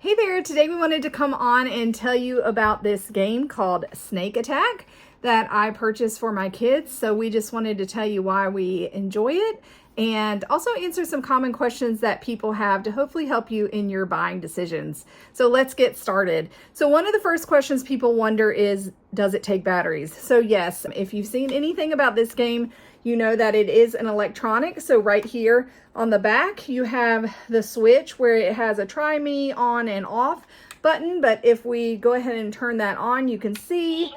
Hey there, today we wanted to come on and tell you about this game called Snake Attack that I purchased for my kids. So we just wanted to tell you why we enjoy it and also answer some common questions that people have to hopefully help you in your buying decisions. So let's get started. So one of the first questions people wonder is, does it take batteries? So yes, if you've seen anything about this game, you know that it is an electronic. So right here on the back, you have the switch where it has a try me on and off button. But if we go ahead and turn that on, you can see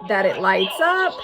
that it lights up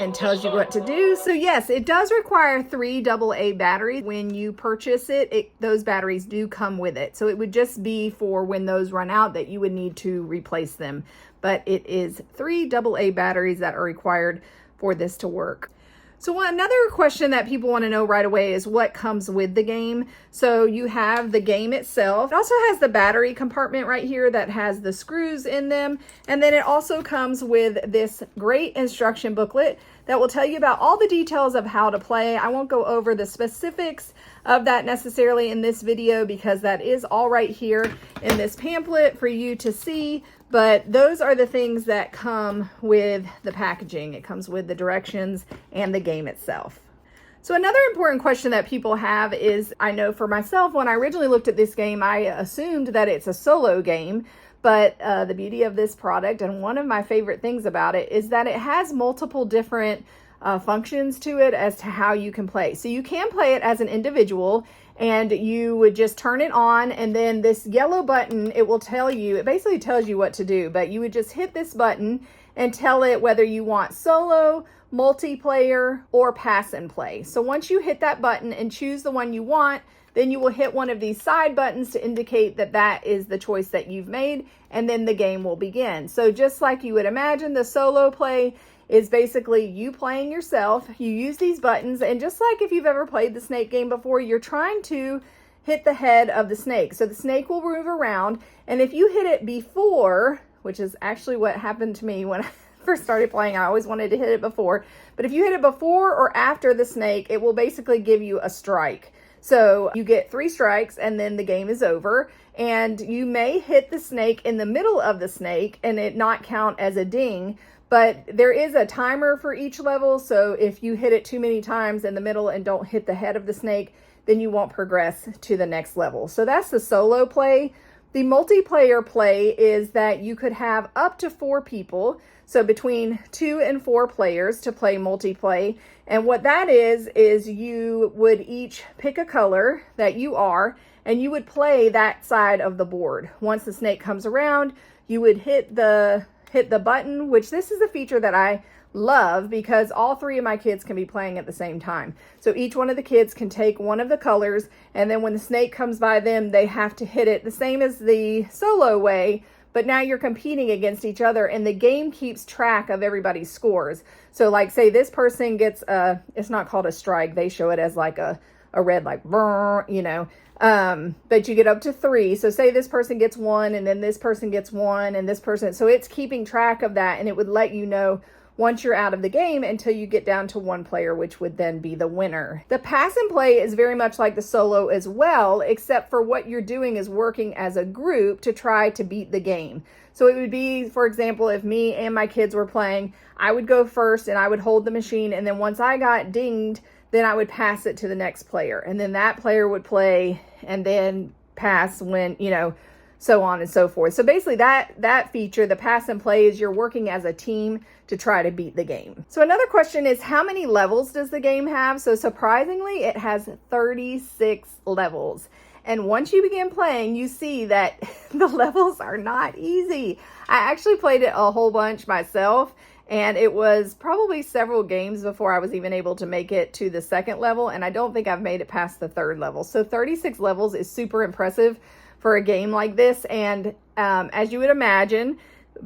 and tells you what to do. So yes, it does require 3 AA batteries. When you purchase it, those batteries do come with it. So it would just be for when those run out that you would need to replace them. But it is 3 AA batteries that are required for this to work. So another question that people want to know right away is what comes with the game. So you have the game itself. It also has the battery compartment right here that has the screws in them. And then it also comes with this great instruction booklet that will tell you about all the details of how to play. I won't go over the specifics of that necessarily in this video because that is all right here in this pamphlet for you to see. But those are the things that come with the packaging. It comes with the directions and the game itself. So another important question that people have is, I know for myself, when I originally looked at this game, I assumed that it's a solo game. But the beauty of this product, and one of my favorite things about it, is that it has multiple different functions to it as to how you can play. So you can play it as an individual, and you would just turn it on, and then this yellow button, it will tell you, it basically tells you what to do, but you would just hit this button and tell it whether you want solo, multiplayer, or pass and play. So once you hit that button and choose the one you want, then you will hit one of these side buttons to indicate that that is the choice that you've made, and then the game will begin. So just like you would imagine, the solo play is basically you playing yourself. You use these buttons, and just like if you've ever played the snake game before, you're trying to hit the head of the snake. So the snake will move around, and if you hit it before, which is actually what happened to me when I first started playing, I always wanted to hit it before, but if you hit it before or after the snake, it will basically give you a strike. So you get 3 strikes and then the game is over, and you may hit the snake in the middle of the snake and it not count as a ding. But there is a timer for each level, so if you hit it too many times in the middle and don't hit the head of the snake, then you won't progress to the next level. So that's the solo play. The multiplayer play is that you could have up to 4 people, so between 2 and 4 players to play multiplayer. And what that is you would each pick a color that you are, and you would play that side of the board. Once the snake comes around, you would hit the button, which this is a feature that I love because all 3 of my kids can be playing at the same time. So each one of the kids can take one of the colors, and then when the snake comes by them, they have to hit it the same as the solo way, but now you're competing against each other, and the game keeps track of everybody's scores. So like say this person gets it's not called a strike, they show it as like a red, like, you know. But you get up to 3. So say this person gets 1, and then this person gets 1, and this person. So it's keeping track of that, and it would let you know once you're out of the game until you get down to 1 player, which would then be the winner. The pass and play is very much like the solo as well, except for what you're doing is working as a group to try to beat the game. So it would be, for example, if me and my kids were playing, I would go first and I would hold the machine, and then once I got dinged, then I would pass it to the next player, and then that player would play and then pass when, you know, so on and so forth. So basically that feature, the pass and play, is you're working as a team to try to beat the game. So another question is, how many levels does the game have? So surprisingly, it has 36 levels. And once you begin playing, you see that the levels are not easy. I actually played it a whole bunch myself, and it was probably several games before I was even able to make it to the 2nd level, and I don't think I've made it past the 3rd level. So 36 levels is super impressive for a game like this, and as you would imagine,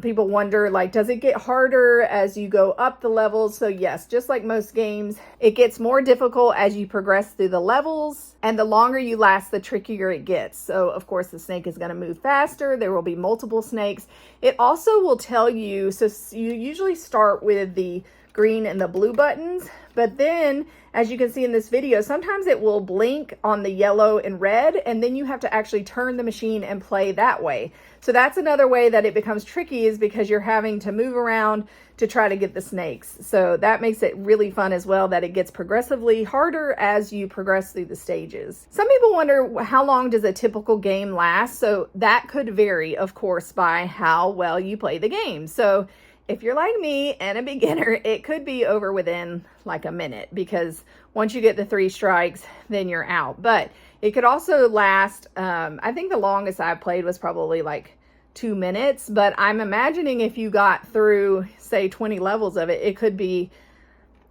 people wonder, like, does it get harder as you go up the levels? So yes, just like most games, it gets more difficult as you progress through the levels, and the longer you last, the trickier it gets. So of course the snake is going to move faster. There will be multiple snakes. It also will tell you, so you usually start with the green and the blue buttons. But then, as you can see in this video, sometimes it will blink on the yellow and red, and then you have to actually turn the machine and play that way. So that's another way that it becomes tricky, is because you're having to move around to try to get the snakes. So that makes it really fun as well, that it gets progressively harder as you progress through the stages. Some people wonder, how long does a typical game last? So that could vary, of course, by how well you play the game. So if you're like me and a beginner, it could be over within like a minute, because once you get the 3 strikes, then you're out. But it could also last, I think the longest I've played was probably like 2 minutes, but I'm imagining if you got through, say, 20 levels of it, it could be,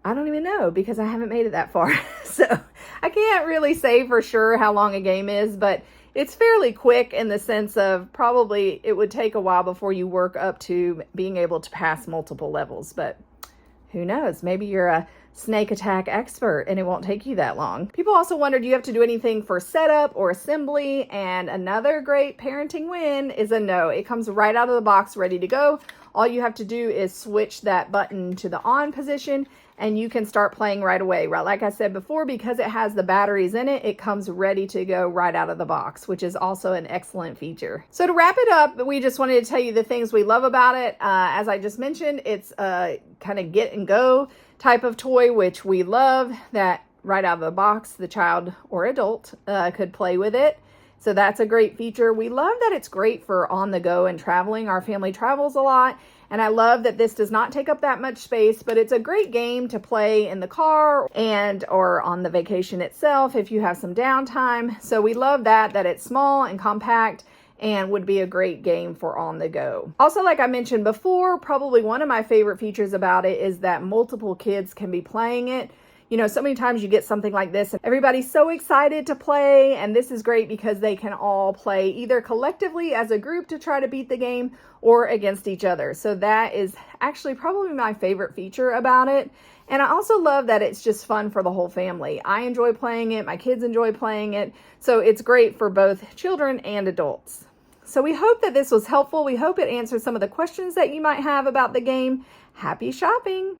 I don't even know, because I haven't made it that far. So I can't really say for sure how long a game is, but it's fairly quick in the sense of probably it would take a while before you work up to being able to pass multiple levels. But who knows? Maybe you're a snake attack expert and it won't take you that long. People also wonder, do you have to do anything for setup or assembly? And another great parenting win is a no. It comes right out of the box ready to go. All you have to do is switch that button to the on position and you can start playing right away. Right, like I said before, because it has the batteries in it, it comes ready to go right out of the box, which is also an excellent feature. So to wrap it up, we just wanted to tell you the things we love about it. As I just mentioned, it's a kind of get and go type of toy, which we love, that right out of the box, the child or adult could play with it. So that's a great feature. We love that it's great for on the go and traveling. Our family travels a lot, and I love that this does not take up that much space, but it's a great game to play in the car and or on the vacation itself if you have some downtime. So we love that it's small and compact and would be a great game for on the go. Also, like I mentioned before, probably one of my favorite features about it is that multiple kids can be playing it. You know, so many times you get something like this, everybody's so excited to play, and this is great because they can all play either collectively as a group to try to beat the game or against each other. So that is actually probably my favorite feature about it. And I also love that it's just fun for the whole family. I enjoy playing it, my kids enjoy playing it, so it's great for both children and adults. So we hope that this was helpful. We hope it answered some of the questions that you might have about the game. Happy shopping!